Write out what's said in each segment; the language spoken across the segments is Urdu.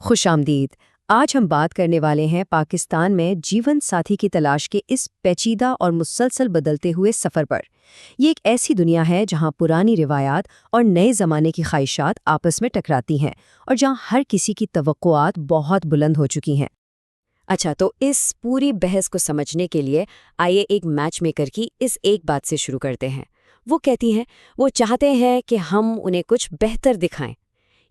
خوش آمدید۔ آج ہم بات کرنے والے ہیں پاکستان میں جیون ساتھی کی تلاش کے اس پیچیدہ اور مسلسل بدلتے ہوئے سفر پر۔ یہ ایک ایسی دنیا ہے جہاں پرانی روایات اور نئے زمانے کی خواہشات آپس میں ٹکراتی ہیں اور جہاں ہر کسی کی توقعات بہت بلند ہو چکی ہیں۔ اچھا، تو اس پوری بحث کو سمجھنے کے لیے آئیے ایک میچ میکر کی اس ایک بات سے شروع کرتے ہیں۔ وہ کہتی ہیں وہ چاہتے ہیں کہ ہم انہیں کچھ بہتر دکھائیں۔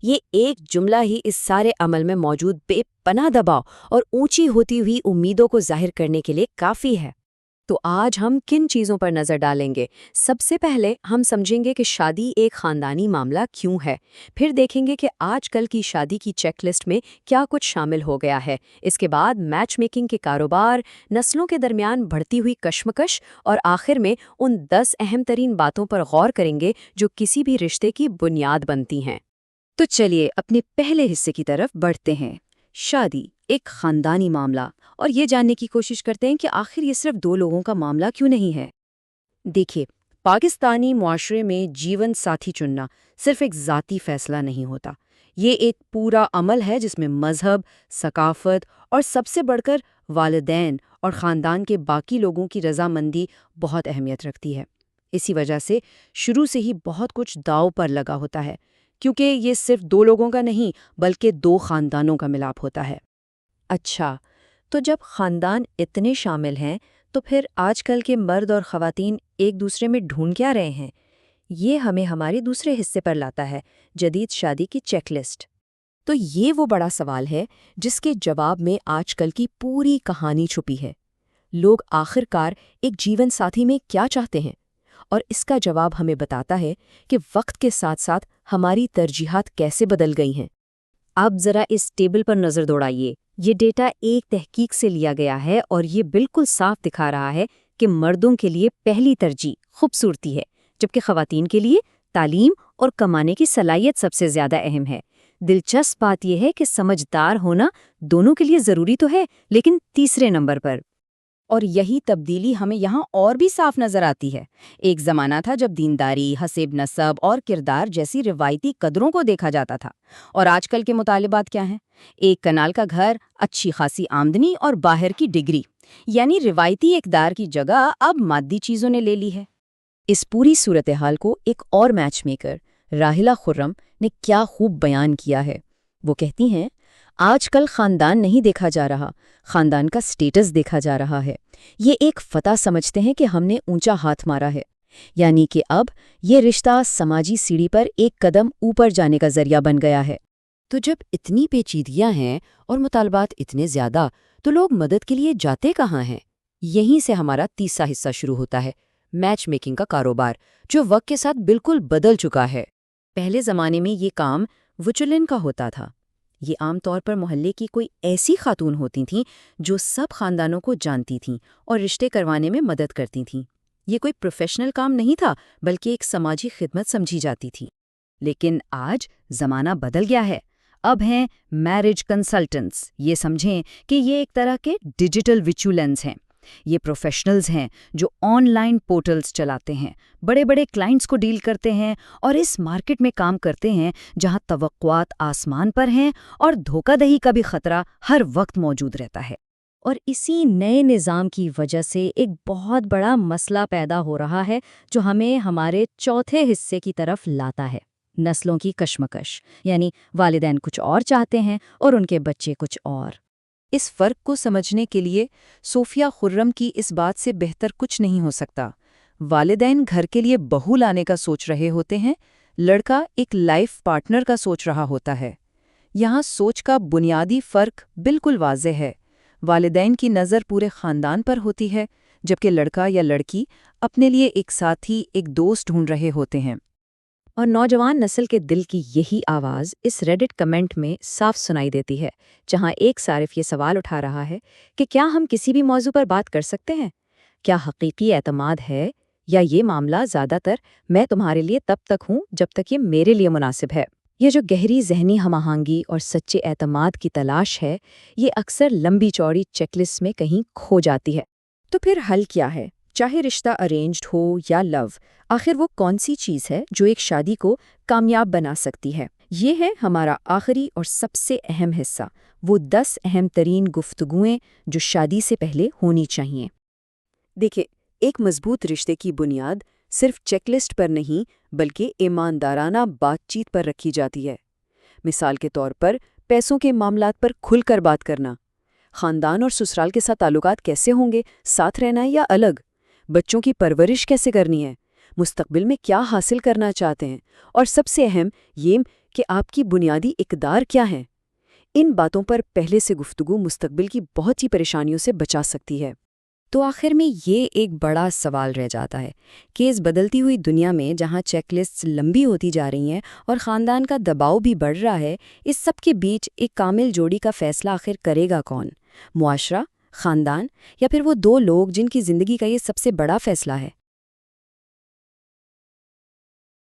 یہ ایک جملہ ہی اس سارے عمل میں موجود بے پناہ دباؤ اور اونچی ہوتی ہوئی امیدوں کو ظاہر کرنے کے لیے کافی ہے۔ تو آج ہم کن چیزوں پر نظر ڈالیں گے؟ سب سے پہلے ہم سمجھیں گے کہ شادی ایک خاندانی معاملہ کیوں ہے، پھر دیکھیں گے کہ آج کل کی شادی کی چیک لسٹ میں کیا کچھ شامل ہو گیا ہے، اس کے بعد میچ میکنگ کے کاروبار، نسلوں کے درمیان بڑھتی ہوئی کشمکش، اور آخر میں ان 10 اہم ترین باتوں پر غور کریں گے جو کسی بھی رشتے کی بنیاد بنتی ہیں۔ تو چلیے اپنے پہلے حصے کی طرف بڑھتے ہیں، شادی ایک خاندانی معاملہ، اور یہ جاننے کی کوشش کرتے ہیں کہ آخر یہ صرف دو لوگوں کا معاملہ کیوں نہیں ہے۔ دیکھیے، پاکستانی معاشرے میں جیون ساتھی چننا صرف ایک ذاتی فیصلہ نہیں ہوتا، یہ ایک پورا عمل ہے جس میں مذہب، ثقافت اور سب سے بڑھ کر والدین اور خاندان کے باقی لوگوں کی رضامندی بہت اہمیت رکھتی ہے۔ اسی وجہ سے شروع سے ہی بہت کچھ داؤ پر لگا ہوتا ہے، کیونکہ یہ صرف دو لوگوں کا نہیں بلکہ دو خاندانوں کا ملاپ ہوتا ہے۔ اچھا، تو جب خاندان اتنے شامل ہیں تو پھر آج کل کے مرد اور خواتین ایک دوسرے میں ڈھونڈ کیا رہے ہیں؟ یہ ہمیں ہمارے دوسرے حصے پر لاتا ہے، جدید شادی کی چیک لسٹ۔ تو یہ وہ بڑا سوال ہے جس کے جواب میں آج کل کی پوری کہانی چھپی ہے۔ لوگ آخر کار ایک جیون ساتھی میں کیا چاہتے ہیں؟ اور اس کا جواب ہمیں بتاتا ہے کہ وقت کے ساتھ ساتھ ہماری ترجیحات کیسے بدل گئی ہیں۔ اب ذرا اس ٹیبل پر نظر دوڑائیے۔ یہ ڈیٹا ایک تحقیق سے لیا گیا ہے اور یہ بالکل صاف دکھا رہا ہے کہ مردوں کے لیے پہلی ترجیح خوبصورتی ہے، جبکہ خواتین کے لیے تعلیم اور کمانے کی صلاحیت سب سے زیادہ اہم ہے۔ دلچسپ بات یہ ہے کہ سمجھدار ہونا دونوں کے لیے ضروری تو ہے، لیکن تیسرے نمبر پر۔ اور یہی تبدیلی ہمیں یہاں اور بھی صاف نظر آتی ہے۔ ایک زمانہ تھا جب دینداری، حسب نسب اور کردار جیسی روایتی قدروں کو دیکھا جاتا تھا، اور آج کل کے مطالبات کیا ہیں؟ ایک کنال کا گھر، اچھی خاصی آمدنی اور باہر کی ڈگری، یعنی روایتی اقدار کی جگہ اب مادی چیزوں نے لے لی ہے۔ اس پوری صورتحال کو ایک اور میچ میکر راحلہ خرم نے کیا خوب بیان کیا ہے۔ وہ کہتی ہیں، آج کل خاندان نہیں دیکھا جا رہا، خاندان کا سٹیٹس دیکھا جا رہا ہے۔ یہ ایک فتح سمجھتے ہیں کہ ہم نے اونچا ہاتھ مارا ہے، یعنی کہ اب یہ رشتہ سماجی سیڑھی پر ایک قدم اوپر جانے کا ذریعہ بن گیا ہے۔ تو جب اتنی پیچیدگیاں ہیں اور مطالبات اتنے زیادہ، تو لوگ مدد کے لیے جاتے کہاں ہیں؟ یہیں سے ہمارا تیسرا حصہ شروع ہوتا ہے، میچ میکنگ کا کاروبار، جو وقت کے ساتھ بالکل بدل چکا ہے۔ پہلے زمانے میں یہ کام وچولن کا ہوتا تھا۔ یہ عام طور پر محلے کی کوئی ایسی خاتون ہوتی تھیں جو سب خاندانوں کو جانتی تھیں اور رشتے کروانے میں مدد کرتی تھیں۔ یہ کوئی پروفیشنل کام نہیں تھا بلکہ ایک سماجی خدمت سمجھی جاتی تھی۔ لیکن آج زمانہ بدل گیا ہے۔ اب ہیں میرج کنسلٹنٹس۔ یہ سمجھیں کہ یہ ایک طرح کے ڈیجیٹل وچولنز ہیں۔ یہ پروفیشنلز ہیں جو آن لائن پورٹلز چلاتے ہیں، بڑے بڑے کلائنٹس کو ڈیل کرتے ہیں اور اس مارکیٹ میں کام کرتے ہیں جہاں توقعات آسمان پر ہیں اور دھوکہ دہی کا بھی خطرہ ہر وقت موجود رہتا ہے۔ اور اسی نئے نظام کی وجہ سے ایک بہت بڑا مسئلہ پیدا ہو رہا ہے جو ہمیں ہمارے چوتھے حصے کی طرف لاتا ہے، نسلوں کی کشمکش، یعنی والدین کچھ اور چاہتے ہیں اور ان کے بچے کچھ اور۔ اس فرق کو سمجھنے کے لیے صوفیہ خرم کی اس بات سے بہتر کچھ نہیں ہو سکتا۔ والدین گھر کے لیے بہو لانے کا سوچ رہے ہوتے ہیں، لڑکا ایک لائف پارٹنر کا سوچ رہا ہوتا ہے۔ یہاں سوچ کا بنیادی فرق بالکل واضح ہے۔ والدین کی نظر پورے خاندان پر ہوتی ہے، جبکہ لڑکا یا لڑکی اپنے لیے ایک ساتھی، ایک دوست ڈھونڈ رہے ہوتے ہیں۔ اور نوجوان نسل کے دل کی یہی آواز اس ریڈٹ کمنٹ میں صاف سنائی دیتی ہے، جہاں ایک صارف یہ سوال اٹھا رہا ہے کہ کیا ہم کسی بھی موضوع پر بات کر سکتے ہیں؟ کیا حقیقی اعتماد ہے، یا یہ معاملہ زیادہ تر میں تمہارے لیے تب تک ہوں جب تک یہ میرے لیے مناسب ہے؟ یہ جو گہری ذہنی ہم آہنگی اور سچے اعتماد کی تلاش ہے، یہ اکثر لمبی چوڑی چیک لسٹ میں کہیں کھو جاتی ہے۔ تو پھر حل کیا ہے؟ چاہے رشتہ ارینجڈ ہو یا لو، آخر وہ کون سی چیز ہے جو ایک شادی کو کامیاب بنا سکتی ہے؟ یہ ہے ہمارا آخری اور سب سے اہم حصہ، وہ 10 اہم ترین گفتگویں جو شادی سے پہلے ہونی چاہیے۔ دیکھیں، ایک مضبوط رشتے کی بنیاد صرف چیک لسٹ پر نہیں بلکہ ایماندارانہ بات چیت پر رکھی جاتی ہے۔ مثال کے طور پر پیسوں کے معاملات پر کھل کر بات کرنا، خاندان اور سسرال کے ساتھ تعلقات کیسے ہوں گے، ساتھ رہنا ہے یا الگ، بچوں کی پرورش کیسے کرنی ہے، مستقبل میں کیا حاصل کرنا چاہتے ہیں، اور سب سے اہم یہ کہ آپ کی بنیادی اقدار کیا ہیں۔ ان باتوں پر پہلے سے گفتگو مستقبل کی بہت سی پریشانیوں سے بچا سکتی ہے۔ تو آخر میں یہ ایک بڑا سوال رہ جاتا ہے کہ اس بدلتی ہوئی دنیا میں جہاں چیک لسٹس لمبی ہوتی جا رہی ہیں اور خاندان کا دباؤ بھی بڑھ رہا ہے، اس سب کے بیچ ایک کامل جوڑی کا فیصلہ آخر کرے گا کون؟ معاشرہ، خاندان، یا پھر وہ دو لوگ جن کی زندگی کا یہ سب سے بڑا فیصلہ ہے؟